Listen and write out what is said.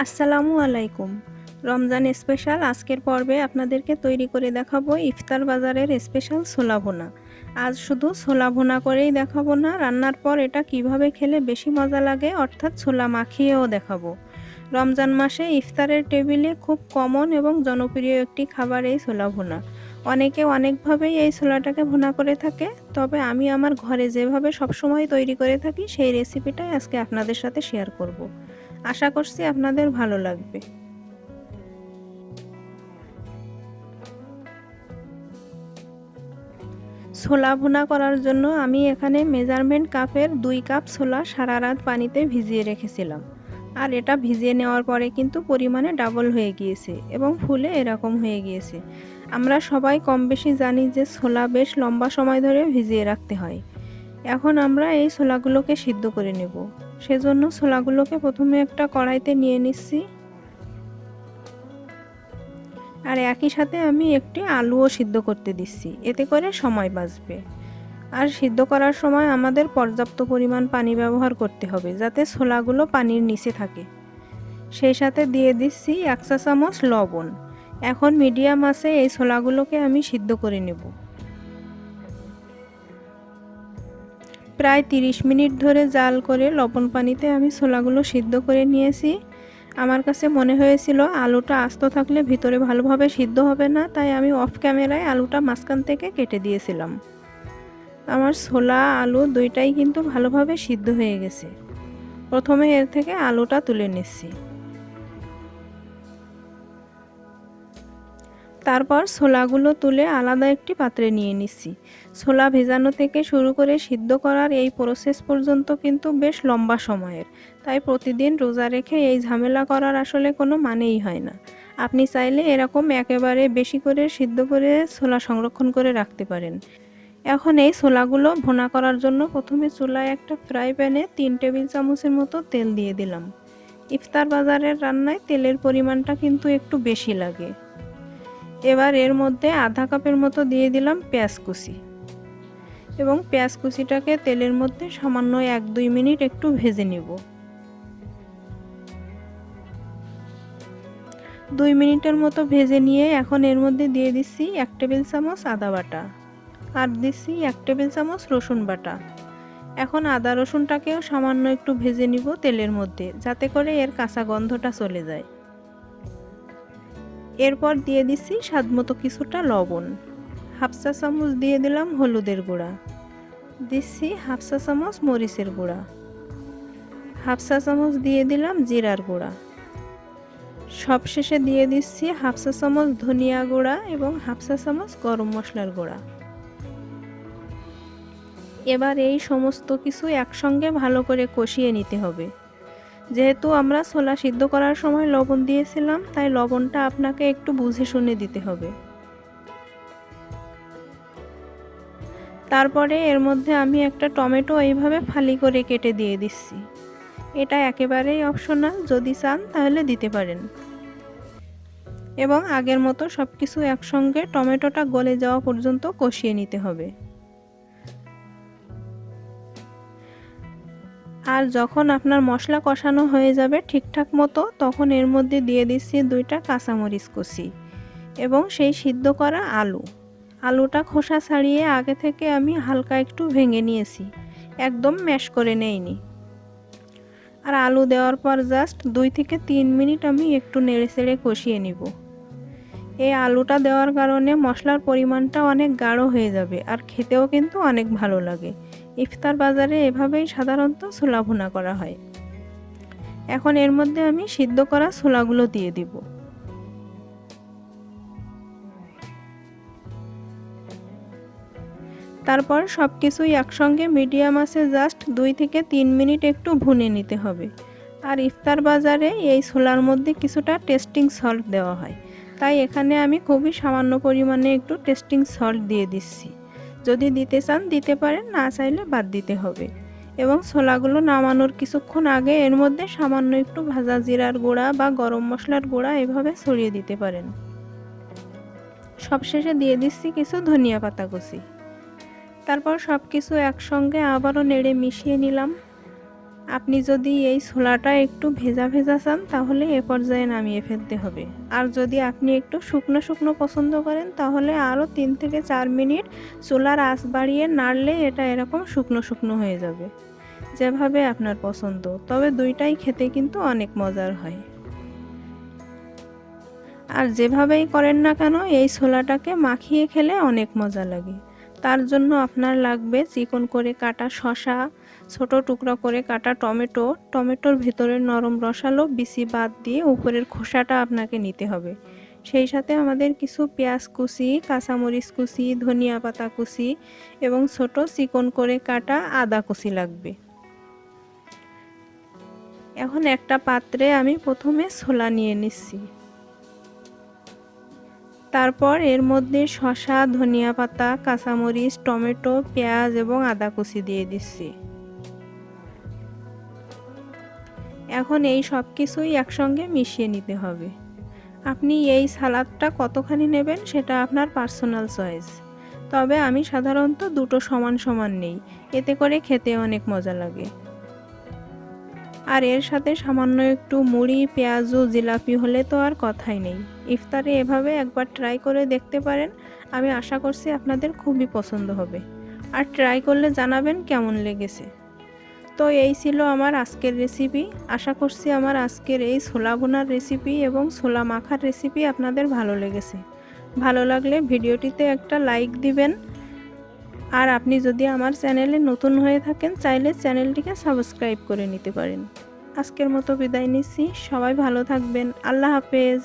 আসসালামু আলাইকুম। রমজান স্পেশাল আজকের পর্বে আপনাদেরকে তৈরি করে দেখাবো ইফতার বাজারের স্পেশাল ছোলা ভুনা। আজ শুধু ছোলা ভুনা করেই দেখাবো না, রান্নার পর এটা কিভাবে খেলে বেশি মজা লাগে অর্থাৎ ছোলা মাখিয়েও দেখাবো। রমজান মাসে ইফতারের টেবিলে খুব কমন এবং জনপ্রিয় একটি খাবার এই ছোলা ভুনা। অনেকে অনেকভাবেই এই ছোলাটাকে ভুনা করে থাকে, তবে আমি আমার ঘরে যেভাবে সবসময় তৈরি করে থাকি সেই রেসিপিটাই আজকে আপনাদের সাথে শেয়ার করব। আশা করছি আপনাদের ভালো লাগবে। ছোলা ভুনা করার জন্য আমি এখানে মেজারমেন্ট কাপের 2 কাপ ছোলা সারা রাত পানিতে ভিজিয়ে রেখেছিলাম। আর এটা ভিজিয়ে নেওয়ার পরে কিন্তু পরিমাণে ডাবল হয়ে গিয়েছে এবং ফুলে এরকম হয়ে গিয়েছে। আমরা সবাই কম বেশি জানি যে ছোলা বেশ লম্বা সময় ধরে ভিজিয়ে রাখতে হয়। এখন আমরা এই ছোলাগুলোকে সিদ্ধ করে নেব। সেজন্য ছোলাগুলোকে প্রথমে একটা কড়াইতে নিয়ে নিচ্ছি। আর একই সাথে আমি একটি আলুও সিদ্ধ করতে দিচ্ছি, এতে করে সময় বাঁচবে। আর সিদ্ধ করার সময় আমাদের পর্যাপ্ত পরিমাণ পানি ব্যবহার করতে হবে, যাতে ছোলাগুলো পানির নিচে থাকে। সেই সাথে দিয়ে দিচ্ছি 1 চা চামচ লবণ। এখন মিডিয়াম আঁচে এই ছোলাগুলোকে আমি সিদ্ধ করে নেব। প্রায় 30 মিনিট ধরে জাল করে লবণ পানিতে আমি ছোলাগুলো সিদ্ধ করে নিয়েছি। আমার কাছে মনে হয়েছিল আলুটা আস্ত থাকলে ভিতরে ভালোভাবে সিদ্ধ হবে না, তাই আমি অফ ক্যামেরায় আলুটা মাঝখান থেকে কেটে দিয়েছিলাম। আমার ছোলা আলু দুইটাই কিন্তু ভালোভাবে সিদ্ধ হয়ে গেছে। প্রথমে এর থেকে আলুটা তুলে নিচ্ছি। তারপর ছোলাগুলো তুলে আলাদা একটি পাত্রে নিয়ে নিচ্ছি। ছোলা ভেজানো থেকে শুরু করে সিদ্ধ করার এই প্রসেস পর্যন্ত কিন্তু বেশ লম্বা সময়ের, তাই প্রতিদিন রোজা রেখে এই ঝামেলা করার আসলে কোনো মানেই হয় না। আপনি চাইলে এরকম একেবারে বেশি করে সিদ্ধ করে ছোলা সংরক্ষণ করে রাখতে পারেন। এখন এই ছোলাগুলো ভুনা করার জন্য প্রথমে চুলায় একটা ফ্রাই প্যানে 3 টেবিল চামচের মতো তেল দিয়ে দিলাম। ইফতার বাজারের রান্নায় তেলের পরিমাণটা কিন্তু একটু বেশি লাগে। এবার এর মধ্যে আধা কাপের মতো দিয়ে দিলাম পেঁয়াজ কুচি এবং পেঁয়াজ কুচিটাকে তেলের মধ্যে সামান্য 1-2 মিনিট একটু ভেজে নিব। 2 মিনিটের মতো ভেজে নিয়ে এখন এর মধ্যে দিয়ে দিচ্ছি 1 টেবিল চামচ আদা বাটা আর দিচ্ছি 1 টেবিল চামচ রসুন বাটা। এখন আদা রসুনটাকেও সামান্য একটু ভেজে নিব তেলের মধ্যে, যাতে করে এর কাঁচা গন্ধটা চলে যায়। এরপর দিয়ে দিচ্ছি স্বাদমতো কিছুটা লবণ, হাফ চা চামচ দিয়ে দিলাম হলুদের গুঁড়া, দিচ্ছি হাফ চা চামচ মরিচের গুঁড়া, হাফ চা চামচ দিয়ে দিলাম জিরার গুঁড়া, সবশেষে দিয়ে দিচ্ছি হাফ চা চামচ ধনিয়া গুঁড়া এবং হাফ চা চামচ গরম মশলার গুঁড়া। এবার এই সমস্ত কিছু একসঙ্গে ভালো করে কষিয়ে নিতে হবে। যেহেতু আমরা ছোলা সিদ্ধ করার সময় লবণ দিয়েছিলাম, তাই লবণটা আপনাকে একটু বুঝে শুনে দিতে হবে। তারপরে এর মধ্যে আমি একটা টমেটো এইভাবে ফালি করে কেটে দিয়ে দিচ্ছি। এটা একেবারেই অপশনাল, যদি চান তাহলে দিতে পারেন। এবং আগের মতো সব কিছু একসঙ্গে টমেটোটা গলে যাওয়া পর্যন্ত কষিয়ে নিতে হবে। আর যখন আপনার মশলা কষানো হয়ে যাবে ঠিকঠাক মতো, তখন এর মধ্যে দিয়ে দিচ্ছি 2টা কাঁচামরিচ কুচি এবং সেই সিদ্ধ করা আলু। আলুটা খোসা ছাড়িয়ে আগে থেকে আমি হালকা একটু ভেঙে নিয়েছি, একদম ম্যাশ করে নেইনি। আর আলু দেওয়ার পর জাস্ট 2 থেকে 3 মিনিট আমি একটু নেড়েচেড়ে কষিয়ে নিব। এই আলুটা দেওয়ার কারণে মশলার পরিমাণটা অনেক গাঢ় হয়ে যাবে আর খেতেও কিন্তু অনেক ভালো লাগে। ইফতার বাজারে এভাবেই সাধারণত ছোলা ভুনা করা হয়। এখন এর মধ্যে আমি সিদ্ধ করা ছোলাগুলো দিয়ে দিব। তারপর সব কিছুই একসঙ্গে মিডিয়াম আঁচে জাস্ট 2 থেকে 3 মিনিট একটু ভুনে নিতে হবে। আর ইফতার বাজারে এই ছোলার মধ্যে কিছুটা টেস্টিং সল্ট দেওয়া হয়, তাই এখানে আমি খুবই সামান্য পরিমাণে একটু টেস্টিং সল্ট দিয়ে দিচ্ছি। যদি দিতে চান দিতে পারেন, না চাইলে বাদ দিতে হবে। এবং ছোলাগুলো নামানোর কিছুক্ষণ আগে এর মধ্যে সামান্য একটু ভাজা জিরার গুঁড়া বা গরম মশলার গুঁড়া এভাবে ছড়িয়ে দিতে পারেন। সবশেষে দিয়ে দিচ্ছি কিছু ধনিয়া পাতা কুচি। তারপর সব কিছু একসঙ্গে আবারও নেড়ে মিশিয়ে নিলাম। আপনি যদি এই ছোলাটা একটু ভেজা ভেজা চান তাহলে এ পর্যায়ে নামিয়ে ফেলতে হবে। আর যদি আপনি একটু শুকনো শুকনো পছন্দ করেন তাহলে আরও 3 থেকে 4 মিনিট চুলার আঁচ বাড়িয়ে নাড়লে এটা এরকম শুকনো শুকনো হয়ে যাবে, যেভাবে আপনার পছন্দ। তবে দুইটাই খেতে কিন্তু অনেক মজার হয়। আর যেভাবেই করেন না কেন এই ছোলাটাকে মাখিয়ে খেলে অনেক মজা লাগে। তার জন্য আপনার লাগবে চিকন করে কাটা শসা, ছোট টুকরা করে কাটা টমেটো, টমেটোর ভিতরের নরম রসালো বিচি বাদ দিয়ে উপরের খোসাটা আপনাকে নিতে হবে। সেই সাথে আমাদের কিছু পেঁয়াজ কুচি, কাঁচামরিচ কুচি, ধনিয়া পাতা কুচি এবং ছোট চিকন করে কাটা আদা কুচি লাগবে। এখন একটা পাত্রে আমি প্রথমে ছোলা নিয়ে নিচ্ছি। তারপর এর মধ্যে শসা, ধনিয়া পাতা, কাঁচামরিচ, টমেটো, পেঁয়াজ এবং আদা কুচি দিয়ে দিচ্ছি। এখন এই সব কিছুই একসঙ্গে মিশিয়ে নিতে হবে। আপনি এই সালাদটা কতখানি নেবেন সেটা আপনার পার্সোনাল চয়েস, তবে আমি সাধারণত দুটো সমান সমান নেই, এতে করে খেতে অনেক মজা লাগে। আর এর সাথে সামান্য একটু মুড়ি, পেঁয়াজ ও জিলাপি হলে তো আর কথাই নেই। ইফতারে এভাবে একবার ট্রাই করে দেখতে পারেন, আমি আশা করছি আপনাদের খুবই পছন্দ হবে। আর ট্রাই করলে জানাবেন কেমন লেগেছে। তো এই ছিল আমার আজকের রেসিপি। আশা করছি আমার আজকের এই ছোলা ভুনার রেসিপি এবং ছোলা মাখার রেসিপি আপনাদের ভালো লেগেছে। ভালো লাগলে ভিডিওটিতে একটা লাইক দিবেন। আর আপনি যদি আমার চ্যানেলে নতুন হয়ে থাকেন চাইলে চ্যানেলটিকে সাবস্ক্রাইব করে নিতে পারেন। আজকের মতো বিদায় নিচ্ছি, সবাই ভালো থাকবেন। আল্লাহ হাফেজ।